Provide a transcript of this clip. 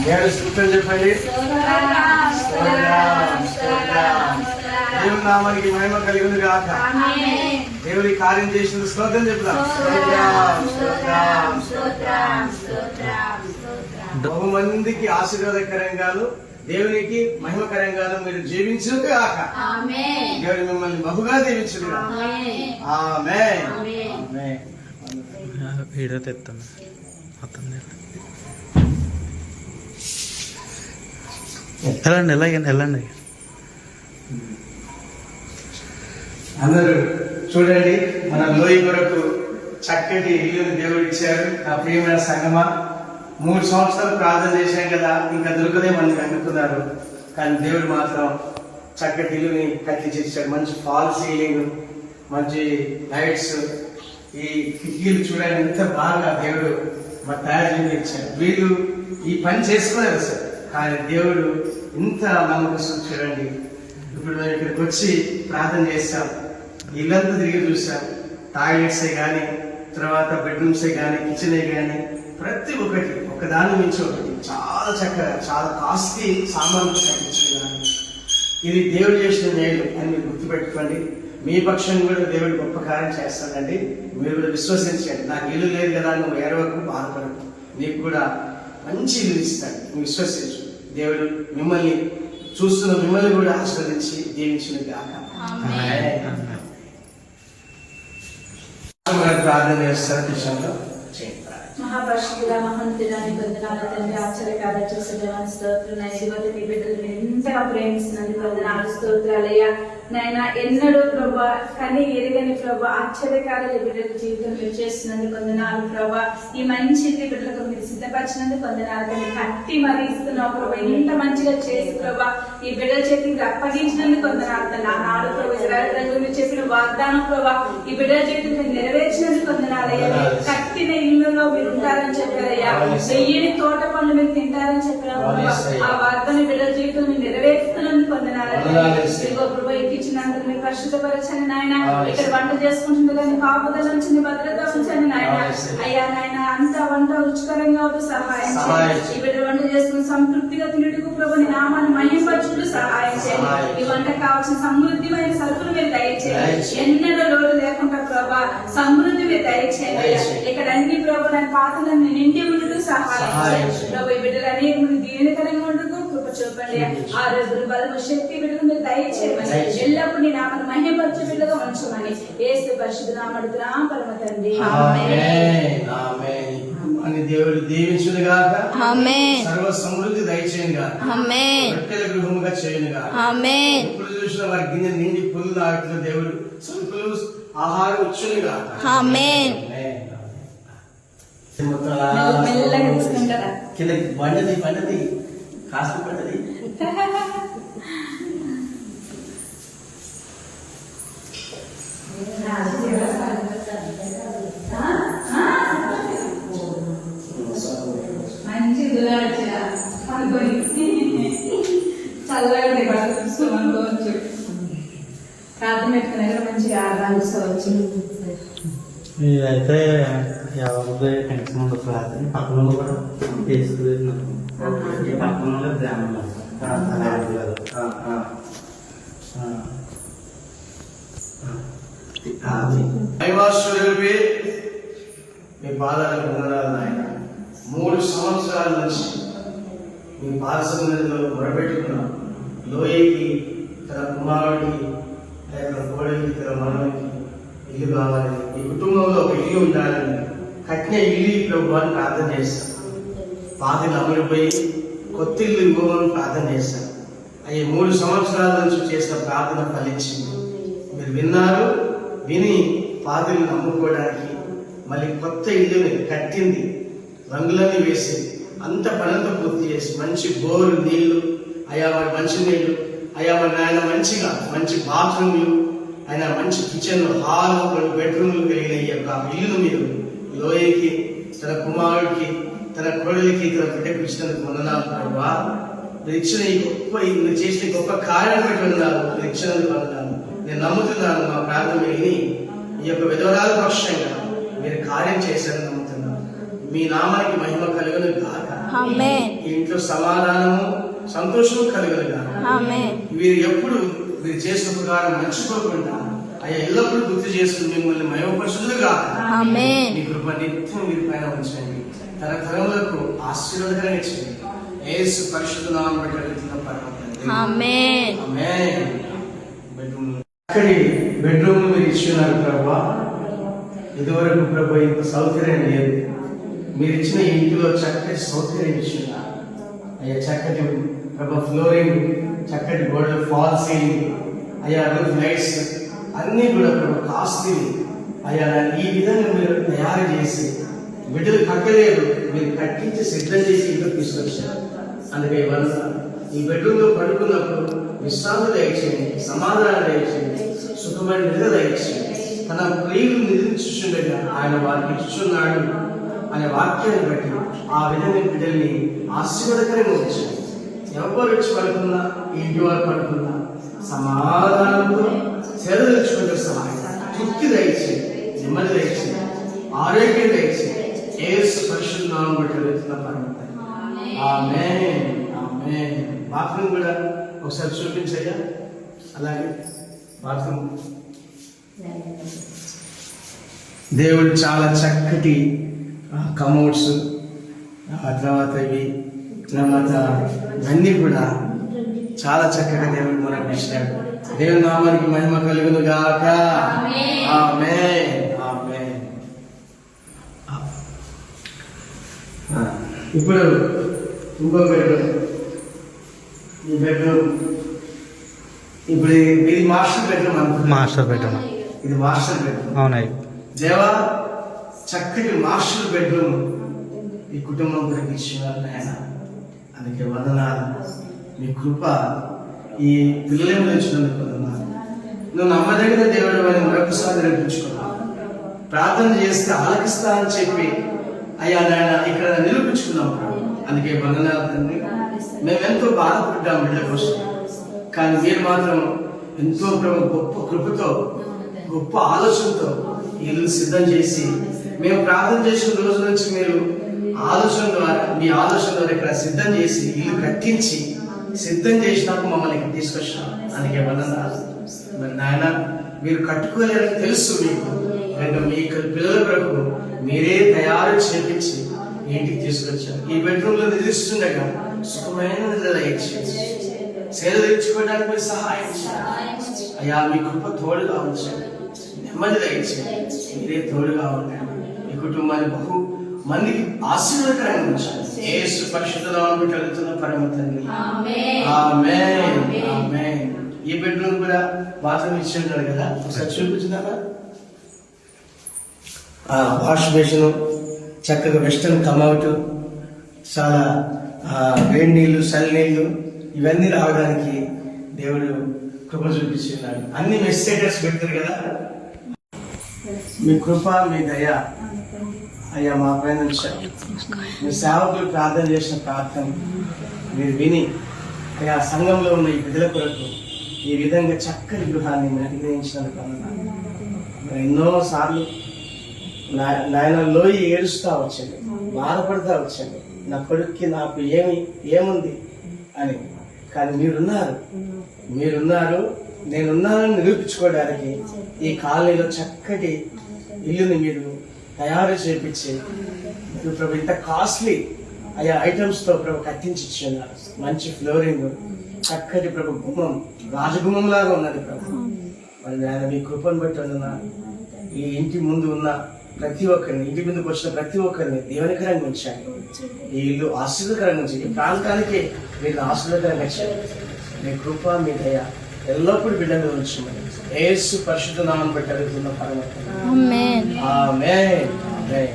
దేవుని స్తోత్రం చెప్పండి. దేవుని నామానికి మహిమ కలిగింది కాక. దేవుని కార్యం చేసిన స్తోత్రం చెప్తాం. బహుమందికి ఆశీర్వాదకరంగాను దేవునికి మహిమకరంగాను మీరు జీవించును కాక. దేవుని మిమ్మల్ని బహుగా దీవించును కాక. ఆమేన్. వీడియో తెస్తాను. వెళ్ళండి వెళ్ళండి. అందరూ చూడండి, మన లోయ కొరకు చక్కటి ఇల్లుని దేవుడు ఇచ్చారు. నా ప్రియమైన సంగమా, 3 సంవత్సరాలు ప్రార్థన చేశాం కదా, ఇంకా దొరకదే మనకి అనుకున్నారు. కానీ దేవుడు మాత్రం చక్కటి ఇల్లుని కట్టించాడు. మంచి ఫాల్ సీలింగ్, మంచి లైట్స్, ఈ కిటికీలు చూడండి ఎంత బాగా దేవుడు మా తయారు చేసి ఇచ్చాడు. వీళ్ళు ఈ పని చేసుకున్నారు సార్, కానీ దేవుడు ఇంత నమ్మకం చూడండి. ఇప్పుడు మేము ఇక్కడికి వచ్చి ప్రార్థన చేస్తాం, ఇల్లంతా తిరిగి చూసాం. టాయిలెట్సే కానీ, తర్వాత బెడ్రూమ్సే కానీ, కిచెనే కానీ, ప్రతి ఒక్కటి ఒకదాని మించి ఒకటి చాలా చక్కగా, చాలా కాస్ట్లీ సామాన్లు కట్టించుకున్నాను. ఇది దేవుడు చేసిన మేలు అని మీరు గుర్తుపెట్టుకోండి. మీ పక్షం కూడా దేవుడు గొప్ప కార్యం చేస్తాడండి. మీరు కూడా విశ్వసించండి. నాకు ఇల్లు లేదు కదా, నువ్వు ఏడవకు, బాధపడకు, నీకు కూడా మంచి ఇల్లు ఇస్తాడు. నువ్వు విశ్వసించు. దేవుడు మిమ్మల్ని చూస్తున్న మిమ్మల్ని కూడా ఆశీర్వదించి దీవించిన గాక. ప్రార్థన చేస్తారు. విషయంలో మహాపరిశుద్ధుడ, మహోన్నతుడా, నీ వందనాలు తండ్రి. ఆశ్చర్యకార్య చేసే దేవానికి స్తోత్రం. నైవేద్య నీ బిడ్డలు మీరు ఎంతగా ప్రేమిస్తున్నందుకు వందనాలు, స్తోత్రాలయ్యా. నాయన ఎన్నడూ ప్రభా కానీ ఎరగని ప్రభా ఆశ్చర్యకార్యాలు బిడ్డల జీవితం మీరు చేస్తున్నందుకు వందనాలు ప్రభా. ఈ మంచి బిడ్డలకు మీరు సిద్ధపరిచినందుకు వందనాలు. కానీ కట్టి మరి ఇస్తున్నావు ప్రభా, ఇంత మంచిగా చేసి ప్రభా ఈ బిడ్డల చేతికి అప్పగించినందుకు వందనాలు. నాడు ప్రభా ఇశ్రాయేలు రంగు మీరు చేసిన వాగ్దానం ప్రభా ఈ బిడ్డల చేతికి మీరు నెరవేర్చినందుకు వందనాలయ్యా. కట్టిన ఇళ్లలో మీరు ఉంటారని చెప్పారయ్యా, వెయ్యిని తోట పనులు మీరు తింటారని చెప్పారు. ఆ వాగ్దానం బిడ్డల జీవితం మీరు నెరవేర్చుతున్నందుకు వందనాలయ్యా. ఇచ్చినందుకు మీరు పరిశుద్ధపరచండి నాయన. ఇక్కడ వంట చేసుకుంటుంది కానీ కాపుదల నుంచి భద్రత ఉంచండి నాయన. అయ్యా నాయన అంత వంట రుచికరంగా సహాయం చేయండి. ఈ బిడ్డ వంట చేసుకుని సంతృప్తిగా తినడుకు ప్రభు నీ నామాన్ని మహిమపరచుడు సహాయం చేయండి. ఈ వంట కావాల్సిన సమృద్ధిమైన సరుకులు మీరు దయచేయండి. ఎన్నడూ లోటు లేకుండా ప్రభా సమృద్ధి మీరు దయచేయండి. ఇక్కడ అన్ని ప్రభు నా పాత్రలను నిండి ఉండదు సహాయం చేయండి ప్రభు. ఈ బిడ్డలు అనేక దీవెనకరంగా ఉండదు కృప చూపండి. ఆరోగ్య బలము శక్తి బిడ్డలు మీరు దయచేయమని, ఎల్లప్పుడు నీ నామను మహిమపరచు బిడ్డగా ఉంచమని యేసు పరిశుద్ధ నామమున అడుగుతున్నాం పరమ తండ్రి. ఆమేన్. ఆమేన్. అని దేవుడు దీవించును గాక. ఆమేన్. సర్వ సమృద్ధి దయచేయును గాక. ఆమేన్. రొట్టెల గృహముగా చేయును గాక. ఆమేన్. ఇప్పుడు చూసిన వారి గిన్నె నిండి పొందు తాగుతున్న దేవుడు సరుకులు ఆహారం ఇచ్చును గాక. ఆమేన్. మెల్లగా తీసుకుంటారా కిందకి బండది కాస్త పడ్డది. మంచి దులాడచ్చా అనుకోని చల్లగా అనుకోవచ్చు. ప్రార్థన పెట్టుకునే మంచిగా ఆరాధించవచ్చు. ఇదైతే ఎవరిదే టెన్షన్ ఉండదు. ప్రార్థన పక్కన కూడా చేసుకున్నాను. పక్కన ధ్యానం దైవాశ్వరుడిపై మీ పాదాలకు వందనాలు నాయన. 3 సంవత్సరాల నుంచి మీ పాదసన్నిధిలో మొరపెట్టుకున్నాం. లోయకి, తన కుమారుడికి, తన కోడలికి, తన మనవడికి ఇల్లు కావాలని, ఈ కుటుంబంలో ఒక ఇల్లు ఉండాలని, కట్టిన ఇల్లు ప్రభు అని ప్రార్థన చేస్తాం. పాతలు అమలుపోయి కొత్త ఇల్లు ఇవ్వమని ప్రార్థన చేస్తాం. అవి 3 సంవత్సరాల నుంచి చేసిన ప్రార్థన ఫలించింది. మీరు విన్నారు. విని పాదులు నమ్ముకోవడానికి మళ్ళీ కొత్త ఇల్లుని కట్టింది, రంగులన్నీ వేసి అంత పనంతా పూర్తి చేసి మంచి బోరు నీళ్లు, అయా మరి మంచి నీళ్లు, అయా మరి ఆయన మంచిగా మంచి బాత్రూమ్లు, ఆయన మంచి కిచెన్, హాల్, 2 బెడ్రూమ్లు కలిగిన ఈ యొక్క ఇల్లును మీరు లోయకి, తన కుమారుడికి, తన కోడలికి, తన బిడ్డకు ఇచ్చినందుకు వందనాలు ప్రభా. మీరు ఇచ్చిన ఈ గొప్ప, మీరు చేసిన గొప్ప కార్యం పెట్టి వందనాలు. మీరు ఇచ్చినందుకు వందనాలు. నేను నమ్ముతున్నాను. మా ప్రార్థన విని ఈ యొక్క విధవరాల పక్షంగా మీరు కార్యం చేశారని నమ్ముతున్నాను. మీ నామానికి మహిమ కలుగును గాక. ఆమేన్. ఈ ఇంట్లో సమాధానము సంతోషము కలుగును గాక. ఆమేన్. వీరు ఎప్పుడు మీరు చేసిన ఉపకారం మర్చిపోకుండా అయ్యా ఎల్లప్పుడూ గుర్తు చేసుకుని మిమ్మల్ని మహిమపరచుదురుగా. ఆమేన్. మీ కృప నిత్యం మీరు పైన ఉంచండి, తరతరములకు ఆశీర్వాదకరంగా ఇచ్చింది. యేసు పరిశుద్ధ నామమున బట్టి అడుగుతున్న పరమ తండ్రి. ఆమేన్. ఆమేన్. అక్కడి బెడ్రూమ్ మీరు ఇచ్చున్నారు ప్రభా. ఇదివరకు ప్రభా ఇంత సౌకర్యం లేదు, మీరు ఇచ్చిన ఇంటిలో చక్కటి సౌకర్యం ఇచ్చున్నారు అయ్యా. చక్కటి ప్రభా ఫ్లోరింగ్, చక్కటి గోడలు, ఫాల్ సీలింగ్ అయ్యా, రూఫ్ లైట్స్ అన్నీ కూడా ప్రభా కాస్ట్లీ అయ్యా. ఈ విధంగా మీరు తయారు చేసి బిడ్డలు కట్టలేదు, మీరు కట్టించి సిద్ధం చేసి ఇంట్లో తీసుకొచ్చారు. అందుకే ఈ బెడ్రూమ్ లో పడుకున్నప్పుడు విశ్రాంతి దయచేయండి, సమాధానం దయచేయండి, సుఖమైన నిద్ర దయచేయండి. తన ప్రియులు నిద్రించుండగా ఆయన వారికి ఇచ్చున్నాడు అనే వాక్యాన్ని బట్టి ఆ విధంగా బిడ్డల్ని ఆశీర్వాదకరంగా ఉంచండి. ఎవరు వచ్చి పడుకున్నా, ఇంటి వారు పడుకున్నా సమాధానంతో సేద తెచ్చుకుంటే సహాయం, తృప్తి దయచేయండి, నెమ్మది దయచేయండి, ఆరోగ్యం దయచేయండి. యేసు పరిశుద్ధ నామమున బట్టి అడుగుతున్న పరమ తండ్రి. ఆమేన్. ఆమేన్. బాత్రూమ్ కూడా ఒకసారి చూపించయ్యా. అలాగే బాత్రూమ్ దేవుడు చాలా చక్కటి కమోడ్స్, ఆ తర్వాత ఇవన్నీ కూడా చాలా చక్కగా దేవుడు మనకు ఇచ్చినాడు. దేవుని నామానికి మహిమ కలుగును గాక. ఆమేన్. ఆమేన్. ఇప్పుడు ఇంకో బెడ్రూమ్, ఈ బెడ్రూమ్ ఇప్పుడు ఇది మాస్టర్ బెడ్రూమ్ అనుకుంటా. Master bedroom. ఇది మాస్టర్ బెడ్రూమ్. అవునాయి. దేవా చక్కటి మాస్టర్ బెడ్రూమ్ ఈ కుటుంబం గురించి ఇచ్చినారు నాయన. అందుకే వందనాలు. మీ కృప ఈ పిల్లలను ఇచ్చినందుకు వందనాలు. నువ్వు నమ్మదగిన దేవుడు అని మరొకసారి నిరూపించుకున్నావు. ప్రార్థన చేస్తే ఆలకిస్తా అని చెప్పి అయ్యా నాయన ఇక్కడ నిరూపించుకున్నాం. అందుకే వందనాలు తండ్రి. మేమెంతో బాధపడ్డాం బిడ్డ కోసం, కానీ మీరు మాత్రం ఎంతో గొప్ప కృపతో, గొప్ప ఆలోచనతో ఇల్లు సిద్ధం చేసి, మేము ప్రార్థన చేసిన రోజు నుంచి మీరు ఆలోచన ద్వారా, మీ ఆలోచన ద్వారా ఇక్కడ సిద్ధం చేసి ఇల్లు కట్టించి సిద్ధం చేసినాక మమ్మల్ని ఇక్కడ తీసుకొచ్చాం. అందుకే వందనాలు. మరి నాయన మీరు కట్టుకోలేరని తెలుసు మీకు, కనుక మీ పిల్లల కొరకు మీరే తయారు చేపించి ఇంటికి తీసుకొచ్చారు. ఈ బెడ్రూమ్ లో నిద్రిస్తుండగా సుఖమైన నిద్ర దయచేయండి, సేద తీర్చుకోవడానికి మీరు సహాయం చేయండి అయ్యా. మీ కృప తోడుగా ఉంచండి, నెమ్మది దయచేయండి, మీరే తోడుగా ఉండండి. మీ కుటుంబాన్ని బహు మందికి ఆశీర్వాదకరంగా ఉంచండి. యేసు పరిశుద్ధ నామమున బట్టి అడుగుతున్న పరమ తండ్రి. ఆమేన్. ఆమేన్. ఈ బెడ్రూమ్ కూడా బాత్రూమ్ ఇచ్చి ఉంటాడు కదా, ఒకసారి చూపించుదామా. వాష్ బేసిన్, చక్కగా వెస్టర్న్ కమౌట్, చాలా వేడి నీళ్లు, చల్ల నీళ్లు ఇవన్నీ రావడానికి దేవుడు కృప చూపిస్తున్నాడు. అన్ని మెసేజెస్ పెడతారు కదా. మీ కృప, మీ దయ అయ్యా మా పైన ఉంచారు. మీ సేవకులు ప్రార్థన చేసిన ప్రార్థన మీరు విని అయ్యా సంఘంలో ఉన్న ఈ బిడ్డల కొరకు ఈ విధంగా చక్కని గృహాన్ని అనుగ్రహించినందుకు ఎన్నో సార్లు నాయన లోయి ఏడుస్తా వచ్చండి, బాధపడతా వచ్చండి, నా కొడుక్కి నాకు ఏముంది అని. కానీ మీరున్నారు, నేనున్నానని నిరూపించుకోవడానికి ఈ కాలనీలో చక్కటి ఇల్లుని మీరు తయారు చేపించి మీరు ప్రభు ఇంత కాస్ట్లీ అయ్యా ఐటమ్స్తో ప్రభు కట్టించి ఇచ్చున్నారు. మంచి ఫ్లోరింగ్, చక్కటి ప్రభు గుమ్మం, రాజగుమ్మం లాగా ఉన్నది ప్రభు. మరి ఆయన మీ కృపను బట్టి ఉన్న ఈ ఇంటి ముందు ఉన్న ప్రతి ఒక్కరిని, ఇంటి ముందుకు వచ్చిన ప్రతి ఒక్కరిని దేవునికరంగా ఉంచాలి. ఈ ఇల్లు ఆశీర్వదకరంగా ఉంచి ఈ ప్రాంతానికి మీరు ఆశీర్వదకరంగా ఇచ్చారు. మీ కృప, మీ దయ ఎల్లప్పుడూ బిడ్డగా ఉంచమని యేసు పరిశుద్ధ నామమున బట్టి అడుగుతున్న పరమ తండ్రి. ఆమేన్. ఆమేన్. ఆమేన్.